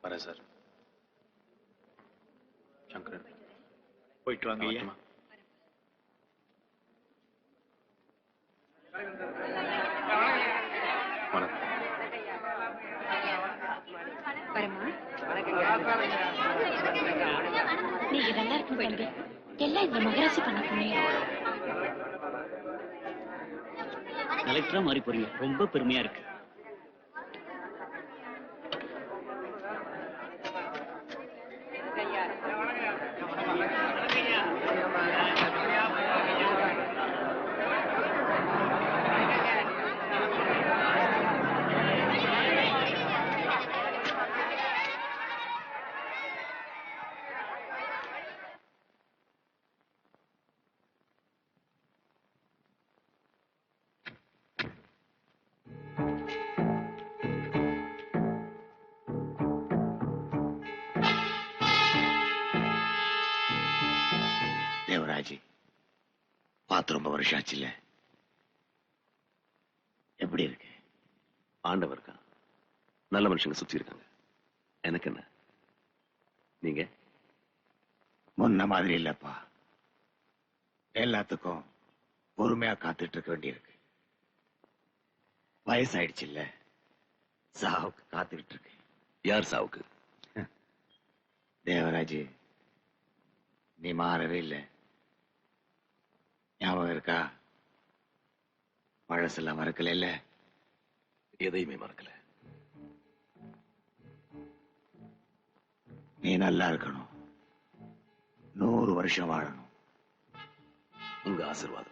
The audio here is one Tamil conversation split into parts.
வரேன் சார். சங்கரன் போயிட்டு வாங்க ஐயா. நீங்க நல்லா இருக்கும் தம்பி. எல்லாம் இந்த மகராசி பண்ண புண்ணியம். கலெக்டரா மாறி போறீங்க, ரொம்ப பெருமையா இருக்கு. தேவராஜ், பார்த்து ரொம்ப வருஷம் ஆச்சு இல்ல? எப்படி இருக்கு? ஆண்டவர் இருக்கா, நல்ல மனுஷங்க சுத்தி இருக்காங்க. எனக்கு என்ன, நீங்க? முன்ன மாதிரி இல்லப்பா. எல்லாத்துக்கும் பொறுமையா காத்துட்டு இருக்க வேண்டியிருக்கு. வயசாயிடுச்சு இல்ல, சாவுக்கு காத்துக்கிட்டு இருக்கு. யார் சாவுக்கு? தேவராஜ், நீ மாறவே இல்லை. ஞாபகம் இருக்கா? பழசெல்லாம் மறக்கல இல்ல? எதையுமே மறக்கல. நீ நல்லா இருக்கணும், 100 வருஷம் வாழணும். உங்க ஆசீர்வாதம்.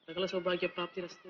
सकल सौभाग्य प्राप्तिरस्तु.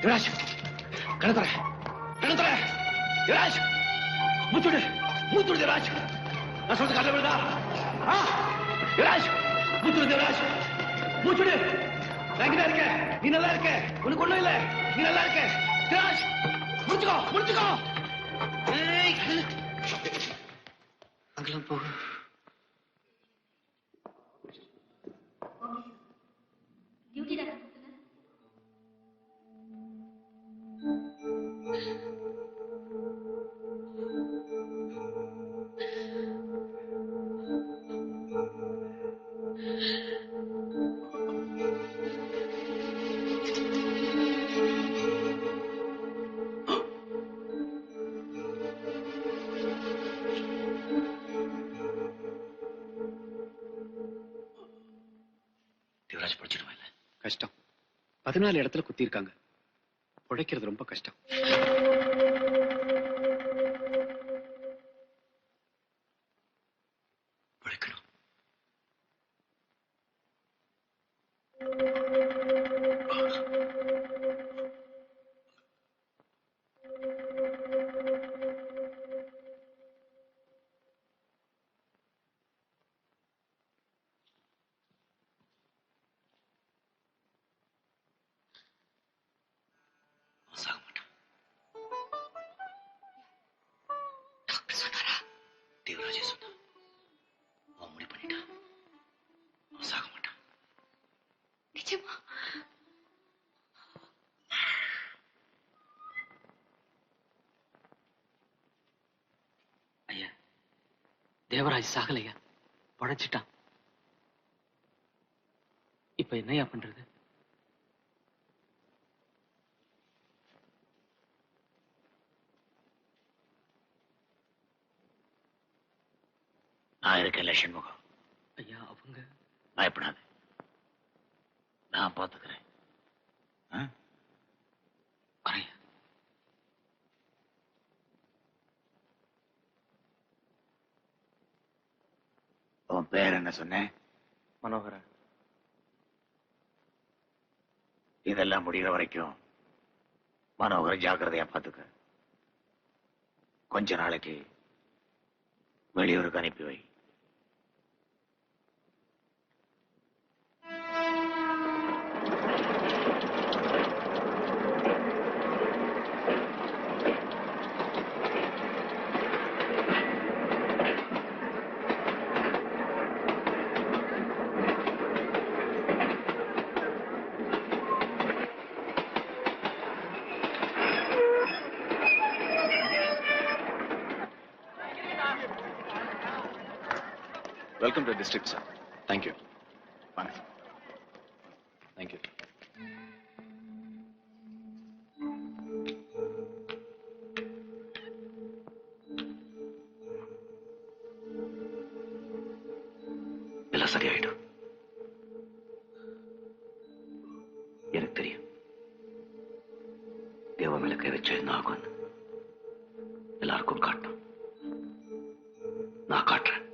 युवराज, कणतरे, कणतरे, युवराज, मुझे, मुझे युवराज, ना सोच काटने पड़ता, हाँ, युवराज, मुझे युवराज, मुझे, நான் இங்கதான் இருக்கேன். நீ நல்லா இருக்க. உனக்கு ஒண்ணும் இல்ல. நீ நல்லா இருக்க. திராஷ், முடிச்சுக்கோ, முடிச்சுக்கோ. அங்கெல்லாம் போ. தேவராஜ் படிச்சிடுவேன். கஷ்டம். 14 இடத்துல குத்தி இருக்காங்க. உழைக்கிறது ரொம்ப கஷ்டம். உழைக்கணும். சாக மாட்டான். டாக்டர் சொன்னாரா? தேவராஜே சொன்னா. அவன் முடிவு பண்ணிட்டான். அவன் சாக மாட்டான். நிஜமா? ஐயா, தேவராஜ் சாகலையா, படைச்சிட்டான். இப்ப என்னையா பண்றது? நான் இருக்கேன் சண்முகம். ஐயா, அவங்க பயப்படாது, நான் பாத்துக்கிறேன். வரையா. உன் பேர் என்ன சொன்னேன்? மனோகரன். இதெல்லாம் முடிகிற வரைக்கும் மனோகரை ஜாக்கிரதையா பாத்துக்க. கொஞ்ச நாளைக்கு வெளியூருக்கு அனுப்பி வை. Welcome to district sir. Thank you. வாங்க. தேங்க்யூ. எல்லாம் சரியாயிடும். எனக்கு தெரியும் தேவ மேல கை வச்ச என்ன ஆகும். எல்லாருக்கும் காட்டும். நான் காட்டுறேன்.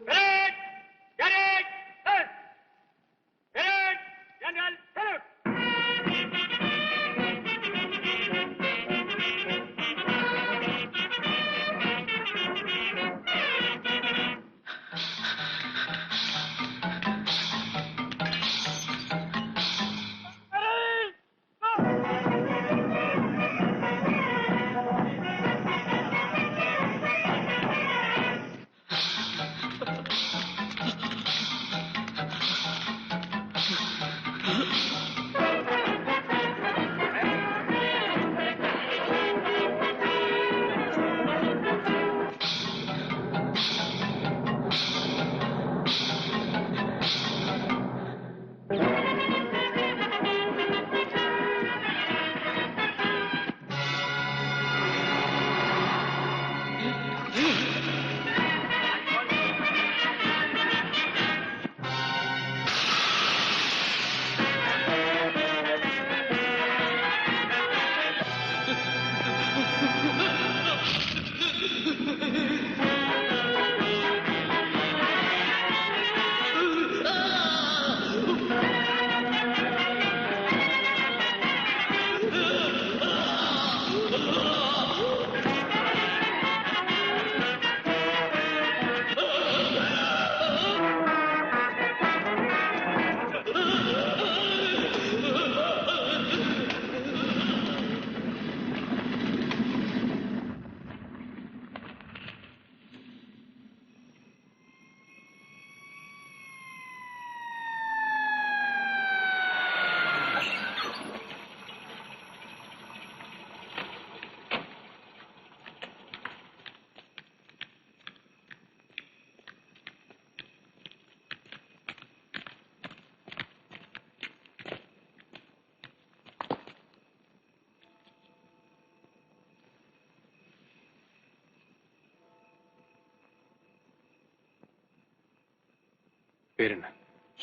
பேர் என்ன?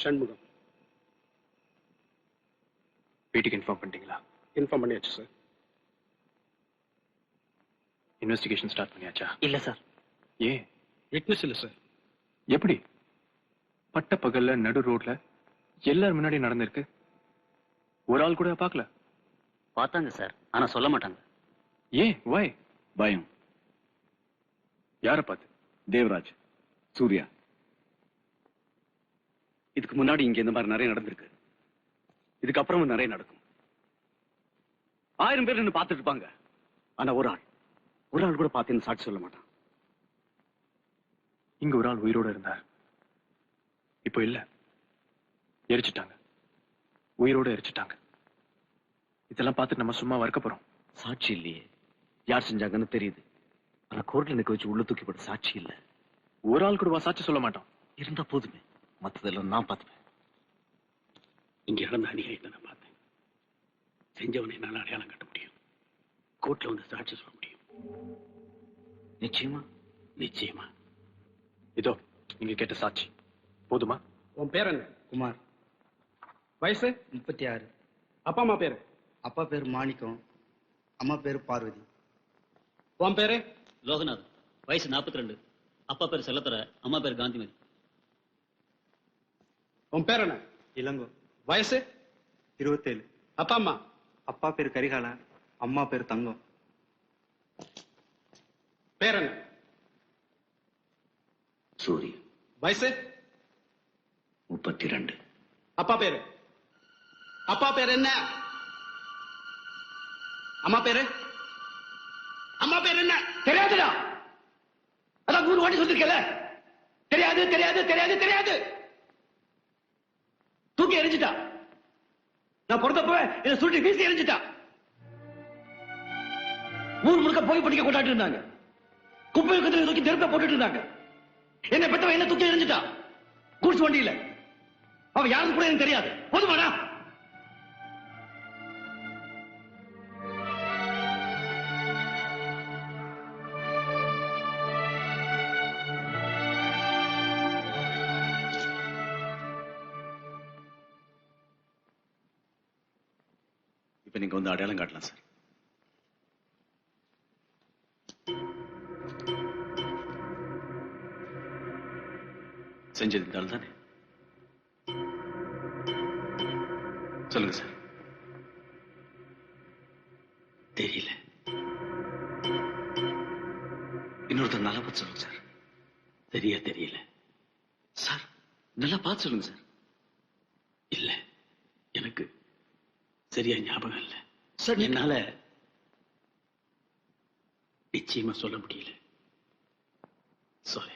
ஷண்முகம். வீட்டுக்கு இன்ஃபார்ம் பண்ணிட்டீங்களா? இன்ஃபார்ம் பண்ணியாச்சு சார். இன்வெஸ்டிகேஷன் ஸ்டார்ட் பண்ணியாச்சா? இல்ல சார். ஏன்? விட்னஸ் இல்லை சார். எப்படி பட்ட பகல்ல நடு ரோட்ல எல்லாரும் முன்னாடி நடந்திருக்கு? ஒரு ஆள் கூட பார்க்கல? பார்த்தாங்க சார், ஆனா சொல்ல மாட்டாங்க. ஏன்? வாய்? பயம். யாரை பார்த்து? தேவராஜ், சூர்யா. இதுக்கு முன்னாடி இங்க இந்த மாதிரி நிறைய நடந்திருக்கு. இதுக்கப்புறமும் நிறைய நடக்கும். 1000 பேர் நின்னு பார்த்துட்டு இருப்பாங்க. ஆனா ஒரு ஆள் கூட பார்த்தேன்னு சாட்சி சொல்ல மாட்டான். இங்க ஒரு ஆள் உயிரோட இருந்தார், இப்போ இல்ல, எரிச்சிட்டாங்க. உயிரோட எரிச்சிட்டாங்க. இதெல்லாம் பார்த்துட்டு நம்ம சும்மா வறுக்க போறோம்? சாட்சி இல்லையே. யார் செஞ்சாங்கன்னு தெரியுது. ஆனா கோர்ட்ல நிக்க வச்சு உள்ள தூக்கி போட சாட்சி இல்ல. ஒரு ஆள் கூட சாட்சி சொல்ல மாட்டோம். இருந்தா போதுமே, மத்ததெல்லாம் நான் பார்த்துப்பேன். இங்க நடந்த அநியாயத்தை நான் பார்த்தேன். செஞ்சவனை என்னால அடையாளம் கட்ட முடியும். கோர்ட்ல வந்து சாட்சி சொல்ல முடியும். நிச்சயமா? நிச்சயமா. இதோ நீங்க கேட்ட சாட்சி போதுமா? உன் பேர் என்ன? குமார். வயசு? 36. அப்பா அம்மா பேரு? அப்பா பேர் மாணிக்கம், அம்மா பேர் பார்வதி. உன் பேரு? லோகநாத். வயசு 42. அப்பா பேர் செல்லத்தர, அம்மா பேர் காந்திமதி. உன் பேர் என்ன? இளங்கோ. வயசு? 27. அப்பா அம்மா? அப்பா பேர் கரிகாலா, அம்மா பேர் தங்கம். பேர் என்ன? சூர்யா. வயசு? 32. அப்பா பேரு? அப்பா பேர் என்ன? அம்மா பேரு? அம்மா பேர் என்ன? தெரியாதுடா. அதான் 3 வாட்டி சொல்லிருக்கல. தெரியாது தெரியாது தெரியாது தெரியாது. தூக்கி எரிஞ்சிட்டா. நான் பிறந்தப்ப இதை சுருட்டி வீசி எரிஞ்சிட்டா. ஊர் முழுக்க போய் படிக்க கொண்டாட்டு இருந்தாங்க. குப்பை தூக்கி தெருப்ப போட்டுட்டு இருந்தாங்க. என்ன பெற்றவன் என்ன தூக்கி எரிஞ்சிட்டா. கூட்ஸ் வண்டியில. அவ யாரும் கூட எனக்கு தெரியாது. போதுமாடா? இப்ப நீங்க வந்து அடையாளம் காட்டலாம் சார். செஞ்சது இந்த ஆள் தானே? சொல்லுங்க சார். தெரியல. இன்னொருத்தர் நல்லா பார்த்து சொல்லுங்க சார். தெரியல சார். நல்லா பார்த்து சொல்லுங்க சார். இல்ல, எனக்கு சரியா ஞாபகம் இல்ல சார். என்னால நிச்சயமா சொல்ல முடியல. சாரி.